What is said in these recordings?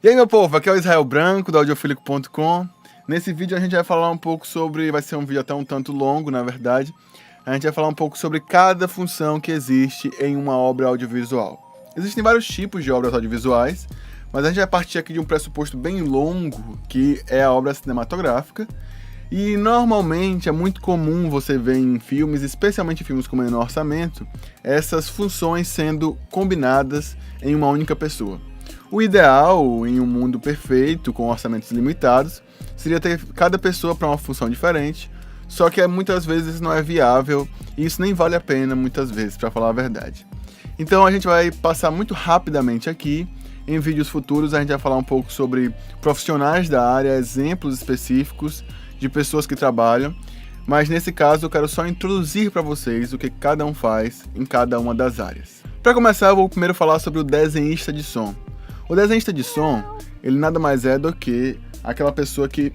E aí, meu povo, aqui é o Israel Branco, do audiofílico.com. Nesse vídeo a gente vai falar um pouco sobre, vai ser um vídeo até um tanto longo, na verdade. A gente vai falar um pouco sobre cada função que existe em uma obra audiovisual. Existem vários tipos de obras audiovisuais, mas a gente vai partir aqui de um pressuposto bem longo, que é a obra cinematográfica. E normalmente é muito comum você ver em filmes, especialmente filmes com menor orçamento, essas funções sendo combinadas em uma única pessoa. O ideal, em um mundo perfeito, com orçamentos limitados, seria ter cada pessoa para uma função diferente, só que muitas vezes não é viável e isso nem vale a pena muitas vezes, para falar a verdade. Então a gente vai passar muito rapidamente aqui. Em vídeos futuros a gente vai falar um pouco sobre profissionais da área, exemplos específicos de pessoas que trabalham, mas nesse caso eu quero só introduzir para vocês o que cada um faz em cada uma das áreas. Para começar, eu vou primeiro falar sobre o desenhista de som. O desenhista de som, ele nada mais é do que aquela pessoa que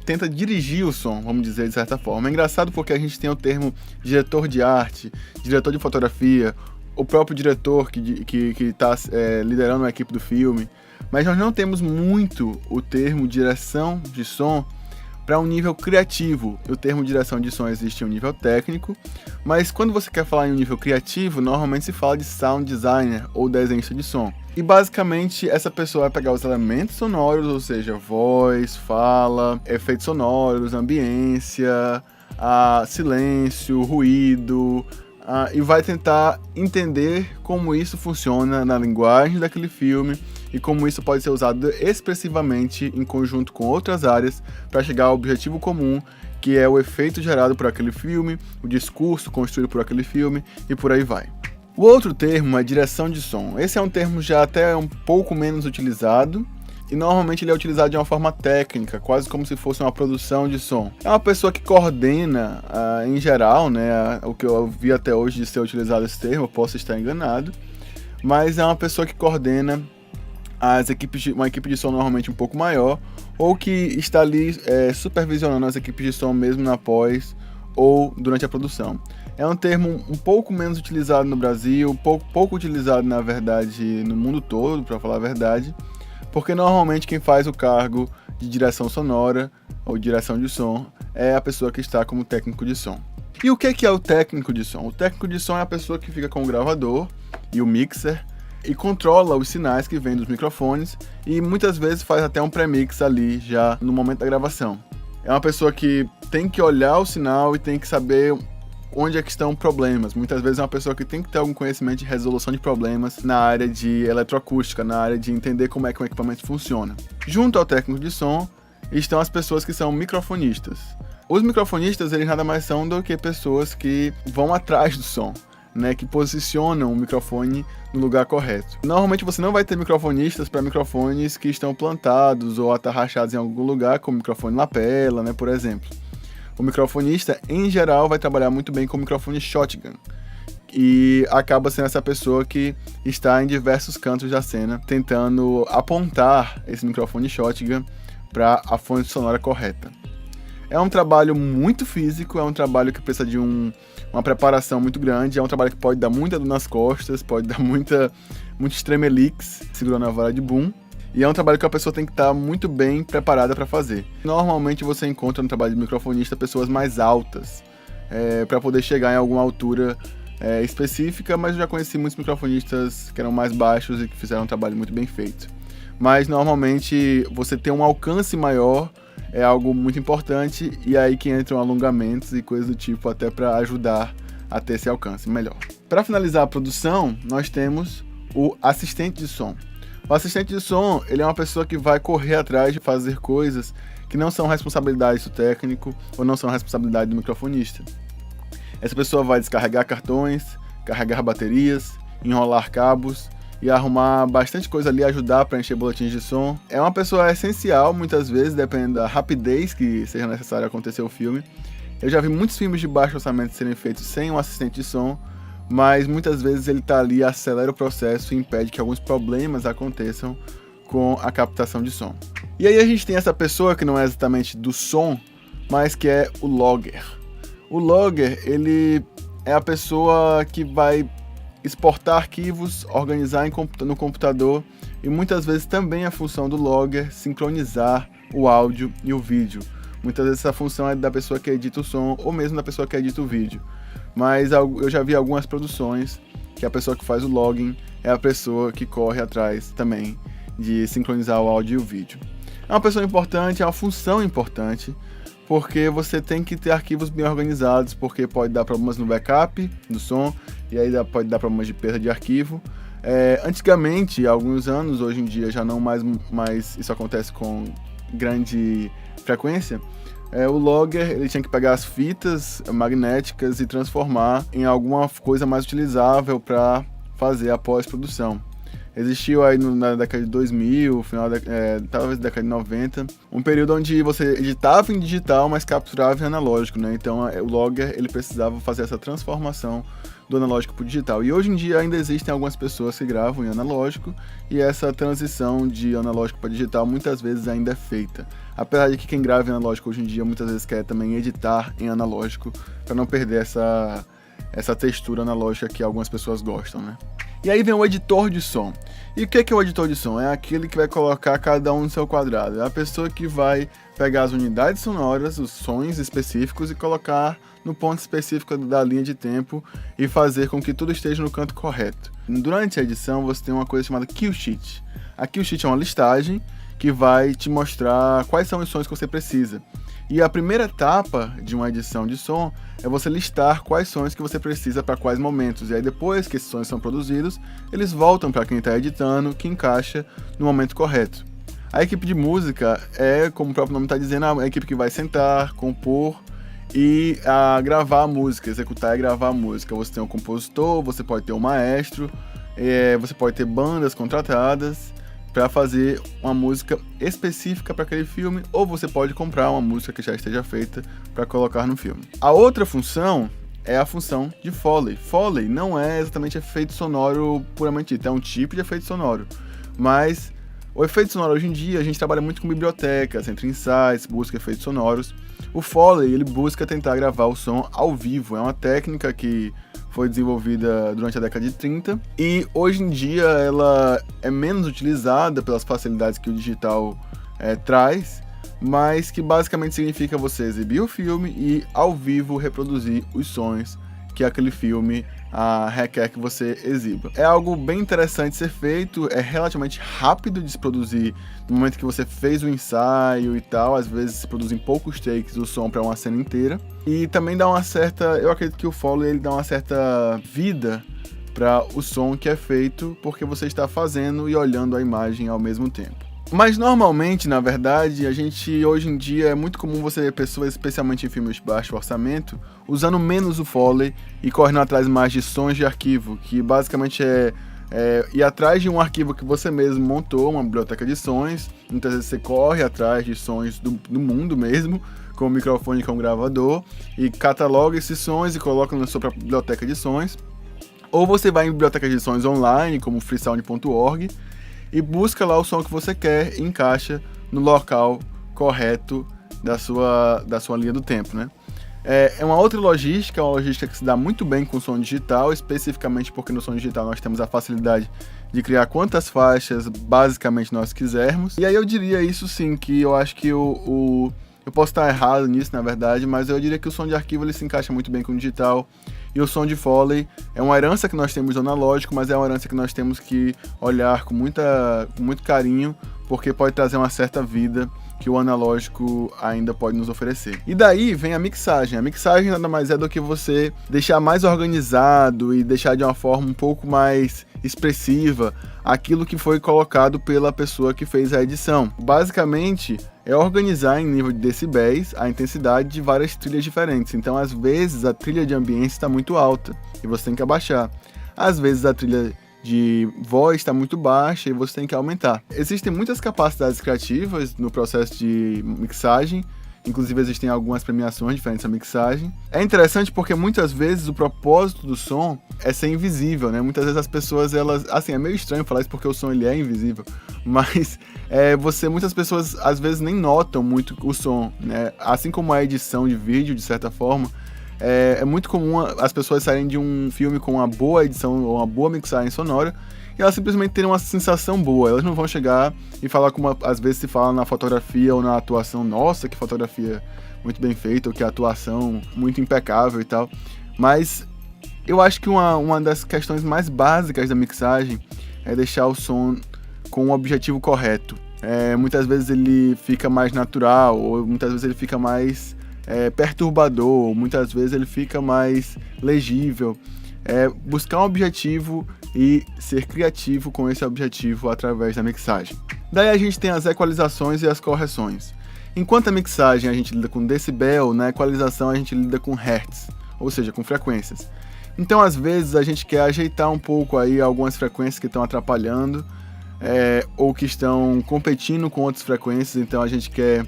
tenta dirigir o som, vamos dizer de certa forma. É engraçado porque a gente tem o termo diretor de arte, diretor de fotografia, o próprio diretor que está liderando a equipe do filme, mas nós não temos muito o termo direção de som para um nível criativo. O termo direção de som existe em um nível técnico, mas quando você quer falar em um nível criativo, normalmente se fala de sound designer ou desenhista de som. E basicamente essa pessoa vai pegar os elementos sonoros, ou seja, voz, fala, efeitos sonoros, ambiência, silêncio, ruído, e vai tentar entender como isso funciona na linguagem daquele filme e como isso pode ser usado expressivamente em conjunto com outras áreas para chegar ao objetivo comum, que é o efeito gerado por aquele filme, o discurso construído por aquele filme e por aí vai. O outro termo é direção de som. Esse é um termo já até um pouco menos utilizado e normalmente ele é utilizado de uma forma técnica, quase como se fosse uma produção de som. É uma pessoa que coordena, em geral, né, o que eu vi até hoje de ser utilizado esse termo, eu posso estar enganado, mas é uma pessoa que coordena uma equipe de som normalmente um pouco maior, ou que está ali supervisionando as equipes de som mesmo na pós ou durante a produção. É um termo um pouco menos utilizado no Brasil, pouco utilizado na verdade no mundo todo, para falar a verdade, porque normalmente quem faz o cargo de direção sonora ou direção de som é a pessoa que está como técnico de som. E o que é o técnico de som? O técnico de som é a pessoa que fica com o gravador e o mixer e controla os sinais que vêm dos microfones e muitas vezes faz até um pré-mix ali já no momento da gravação. É uma pessoa que tem que olhar o sinal e tem que saber onde é que estão problemas. Muitas vezes é uma pessoa que tem que ter algum conhecimento de resolução de problemas na área de eletroacústica, na área de entender como é que o equipamento funciona. Junto ao técnico de som estão as pessoas que são microfonistas. Os microfonistas, eles nada mais são do que pessoas que vão atrás do som, né, que posicionam o microfone no lugar correto. Normalmente você não vai ter microfonistas para microfones que estão plantados ou atarrachados em algum lugar, como microfone lapela, né, por exemplo. O microfonista, em geral, vai trabalhar muito bem com o microfone shotgun e acaba sendo essa pessoa que está em diversos cantos da cena, tentando apontar esse microfone shotgun para a fonte sonora correta. É um trabalho muito físico, é um trabalho que precisa de uma preparação muito grande, é um trabalho que pode dar muita dor nas costas, pode dar muito estremelix segurando a vara de boom, e é um trabalho que a pessoa tem que estar muito bem preparada para fazer. Normalmente você encontra no trabalho de microfonista pessoas mais altas, para poder chegar em alguma altura específica, mas eu já conheci muitos microfonistas que eram mais baixos e que fizeram um trabalho muito bem feito. Mas normalmente você ter um alcance maior é algo muito importante, e aí que entram alongamentos e coisas do tipo, até para ajudar a ter esse alcance melhor. Para finalizar a produção, nós temos o assistente de som. O assistente de som, ele é uma pessoa que vai correr atrás de fazer coisas que não são responsabilidade do técnico ou não são responsabilidade do microfonista. Essa pessoa vai descarregar cartões, carregar baterias, enrolar cabos e arrumar bastante coisa ali, ajudar para encher boletins de som. É uma pessoa essencial, muitas vezes, dependendo da rapidez que seja necessário acontecer o filme. Eu já vi muitos filmes de baixo orçamento serem feitos sem um assistente de som, mas muitas vezes ele está ali, acelera o processo e impede que alguns problemas aconteçam com a captação de som. E aí a gente tem essa pessoa que não é exatamente do som, mas que é o logger. O logger, ele é a pessoa que vai exportar arquivos, organizar no computador e muitas vezes também a função do logger sincronizar o áudio e o vídeo. Muitas vezes essa função é da pessoa que edita o som ou mesmo da pessoa que edita o vídeo. Mas eu já vi algumas produções que a pessoa que faz o logging é a pessoa que corre atrás também de sincronizar o áudio e o vídeo. É uma pessoa importante, é uma função importante, porque você tem que ter arquivos bem organizados, porque pode dar problemas no backup do som, e aí pode dar problemas de perda de arquivo. Antigamente, há alguns anos, hoje em dia já não mais isso acontece com grande frequência, o logger ele tinha que pegar as fitas magnéticas e transformar em alguma coisa mais utilizável para fazer a pós-produção. Existiu aí na década de 2000, talvez década de 90, um período onde você editava em digital, mas capturava em analógico, né? Então o logger ele precisava fazer essa transformação do analógico para o digital. E hoje em dia ainda existem algumas pessoas que gravam em analógico e essa transição de analógico para digital muitas vezes ainda é feita. Apesar de que quem grava em analógico hoje em dia muitas vezes quer também editar em analógico para não perder essa textura analógica que algumas pessoas gostam, né? E aí vem o editor de som. E o que é o editor de som? É aquele que vai colocar cada um no seu quadrado. É a pessoa que vai pegar as unidades sonoras, os sons específicos e colocar no ponto específico da linha de tempo e fazer com que tudo esteja no canto correto. Durante a edição você tem uma coisa chamada Kill Sheet. A Kill Sheet é uma listagem que vai te mostrar quais são os sons que você precisa. E a primeira etapa de uma edição de som é você listar quais sons que você precisa para quais momentos. E aí depois que esses sons são produzidos, eles voltam para quem está editando, que encaixa no momento correto. A equipe de música é, como o próprio nome está dizendo, a equipe que vai sentar, compor e gravar a música, executar e gravar a música. Você tem um compositor, você pode ter um maestro, você pode ter bandas contratadas para fazer uma música específica para aquele filme, ou você pode comprar uma música que já esteja feita para colocar no filme. A outra função é a função de Foley. Foley não é exatamente efeito sonoro puramente dito, é um tipo de efeito sonoro, mas o efeito sonoro hoje em dia a gente trabalha muito com bibliotecas, entra em sites, busca efeitos sonoros. O Foley ele busca tentar gravar o som ao vivo, é uma técnica que foi desenvolvida durante a década de 30 e hoje em dia ela é menos utilizada pelas facilidades que o digital traz, mas que basicamente significa você exibir o filme e ao vivo reproduzir os sons que aquele filme requer que você exiba. É algo bem interessante de ser feito, é relativamente rápido de se produzir no momento que você fez o ensaio e tal, às vezes se produzem poucos takes do som para uma cena inteira. E também dá uma certa, eu acredito que o Foley ele dá uma certa vida para o som que é feito, porque você está fazendo e olhando a imagem ao mesmo tempo. Mas normalmente, na verdade, a gente hoje em dia é muito comum você ver pessoas, especialmente em filmes de baixo orçamento, usando menos o Foley e correndo atrás mais de sons de arquivo, que basicamente é ir atrás de um arquivo que você mesmo montou, uma biblioteca de sons. Muitas vezes você corre atrás de sons do mundo mesmo, com o microfone e com o gravador, e cataloga esses sons e coloca na sua própria biblioteca de sons. Ou você vai em bibliotecas de sons online, como freesound.org, e busca lá o som que você quer e encaixa no local correto da sua linha do tempo, né? É uma outra logística, uma logística que se dá muito bem com o som digital, especificamente porque no som digital nós temos a facilidade de criar quantas faixas basicamente nós quisermos. E aí eu diria isso sim, que eu acho que eu posso estar errado nisso, na verdade, mas eu diria que o som de arquivo ele se encaixa muito bem com o digital. E o som de Foley é uma herança que nós temos do analógico, mas é uma herança que nós temos que olhar com muito carinho, porque pode trazer uma certa vida que o analógico ainda pode nos oferecer. E daí vem a mixagem. A mixagem nada mais é do que você deixar mais organizado e deixar de uma forma um pouco mais expressiva aquilo que foi colocado pela pessoa que fez a edição. Basicamente, é organizar em nível de decibéis a intensidade de várias trilhas diferentes. Então, às vezes, a trilha de ambiente está muito alta e você tem que abaixar. Às vezes, a trilha de voz está muito baixa e você tem que aumentar. Existem muitas capacidades criativas no processo de mixagem, inclusive existem algumas premiações diferentes à mixagem. É interessante porque muitas vezes o propósito do som é ser invisível, né? Muitas vezes as pessoas, elas, assim, é meio estranho falar isso porque o som ele é invisível, mas muitas pessoas às vezes nem notam muito o som, né? Assim como a edição de vídeo, de certa forma, É muito comum as pessoas saírem de um filme com uma boa edição ou uma boa mixagem sonora e elas simplesmente terem uma sensação boa. Elas não vão chegar e falar como às vezes se fala na fotografia ou na atuação, nossa, que fotografia muito bem feita, ou que atuação muito impecável e tal. Mas eu acho que uma das questões mais básicas da mixagem é deixar o som com o objetivo correto. Muitas vezes ele fica mais natural, ou muitas vezes ele fica mais perturbador, ou muitas vezes ele fica mais legível. Buscar um objetivo e ser criativo com esse objetivo através da mixagem. Daí a gente tem as equalizações e as correções. Enquanto a mixagem a gente lida com decibel, na equalização a gente lida com hertz, ou seja, com frequências. Então às vezes a gente quer ajeitar um pouco aí algumas frequências que estão atrapalhando, ou que estão competindo com outras frequências, então a gente quer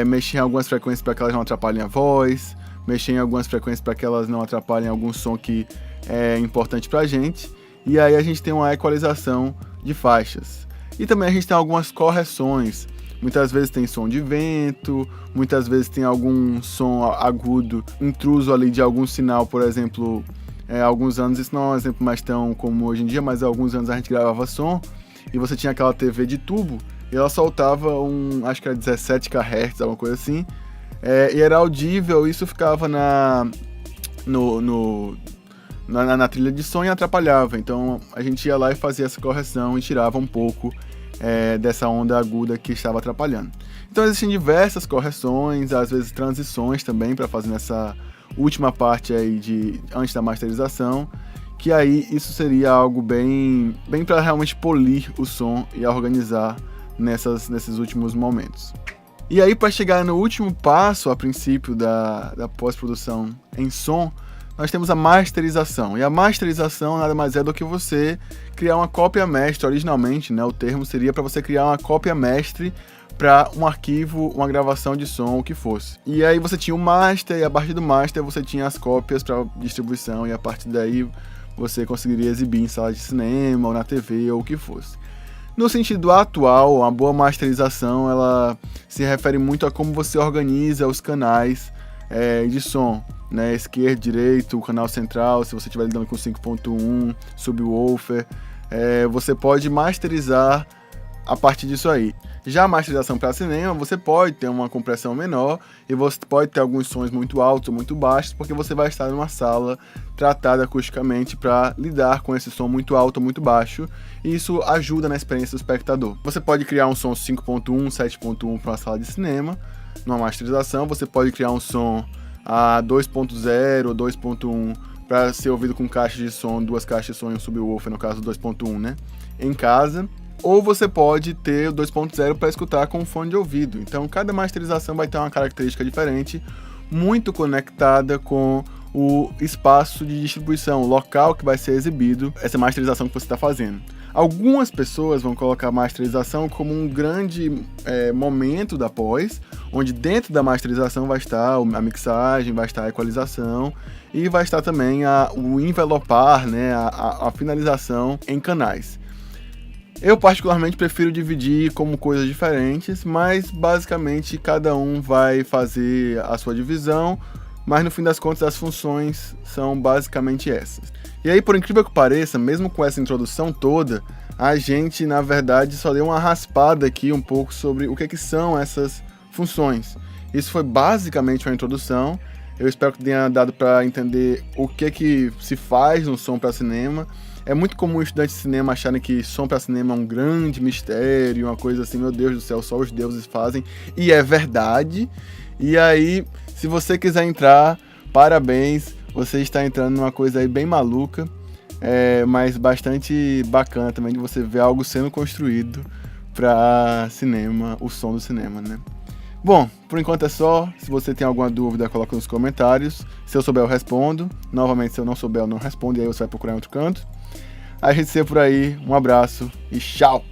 mexer em algumas frequências para que elas não atrapalhem a voz, mexer em algumas frequências para que elas não atrapalhem algum som que é importante para a gente, e aí a gente tem uma equalização de faixas. E também a gente tem algumas correções, muitas vezes tem som de vento, muitas vezes tem algum som agudo intruso ali de algum sinal, por exemplo, há alguns anos, isso não é um exemplo mais tão comum hoje em dia, mas há alguns anos a gente gravava som, e você tinha aquela TV de tubo, e ela soltava acho que era 17 kHz, alguma coisa assim, e era audível, isso ficava na trilha de som e atrapalhava, então a gente ia lá e fazia essa correção e tirava um pouco dessa onda aguda que estava atrapalhando. Então existem diversas correções, às vezes transições também para fazer nessa última parte aí antes da masterização, que aí isso seria algo bem para realmente polir o som e organizar nesses últimos momentos. E aí, para chegar no último passo, a princípio da pós-produção em som, nós temos a masterização. E a masterização nada mais é do que você criar uma cópia mestre. Originalmente, né, o termo seria para você criar uma cópia mestre para um arquivo, uma gravação de som, o que fosse. E aí você tinha o master, e a partir do master você tinha as cópias para distribuição, e a partir daí você conseguiria exibir em sala de cinema, ou na TV, ou o que fosse. No sentido atual, uma boa masterização, ela se refere muito a como você organiza os canais de som, né? Esquerdo, direito, o canal central, se você estiver lidando com 5.1, subwoofer, você pode masterizar a partir disso aí. Já a masterização para cinema, você pode ter uma compressão menor e você pode ter alguns sons muito altos ou muito baixos, porque você vai estar numa sala tratada acusticamente para lidar com esse som muito alto ou muito baixo, e isso ajuda na experiência do espectador. Você pode criar um som 5.1, 7.1 para uma sala de cinema, numa masterização. Você pode criar um som a 2.0 ou 2.1 para ser ouvido com caixa de som, duas caixas de som e um subwoofer, no caso 2.1, né, em casa. Ou você pode ter o 2.0 para escutar com fone de ouvido. Então, cada masterização vai ter uma característica diferente, muito conectada com o espaço de distribuição, o local que vai ser exibido essa masterização que você está fazendo. Algumas pessoas vão colocar a masterização como um grande momento da pós, onde dentro da masterização vai estar a mixagem, vai estar a equalização e vai estar também o envelopar, né, a finalização em canais. Eu particularmente prefiro dividir como coisas diferentes, mas basicamente cada um vai fazer a sua divisão, mas no fim das contas as funções são basicamente essas. E aí, por incrível que pareça, mesmo com essa introdução toda, a gente na verdade só deu uma raspada aqui um pouco sobre o que são essas funções. Isso foi basicamente uma introdução. Eu espero que tenha dado para entender o que se faz no som para cinema. É muito comum estudantes de cinema acharem que som para cinema é um grande mistério, uma coisa assim, meu Deus do céu, só os deuses fazem. E é verdade. E aí, se você quiser entrar, parabéns, você está entrando numa coisa aí bem maluca, mas bastante bacana também de você ver algo sendo construído para cinema, o som do cinema, né? Bom, por enquanto é só. Se você tem alguma dúvida, coloca nos comentários. Se eu souber, eu respondo. Novamente, se eu não souber, eu não respondo, e aí você vai procurar em outro canto. A gente se vê por aí. Um abraço e tchau!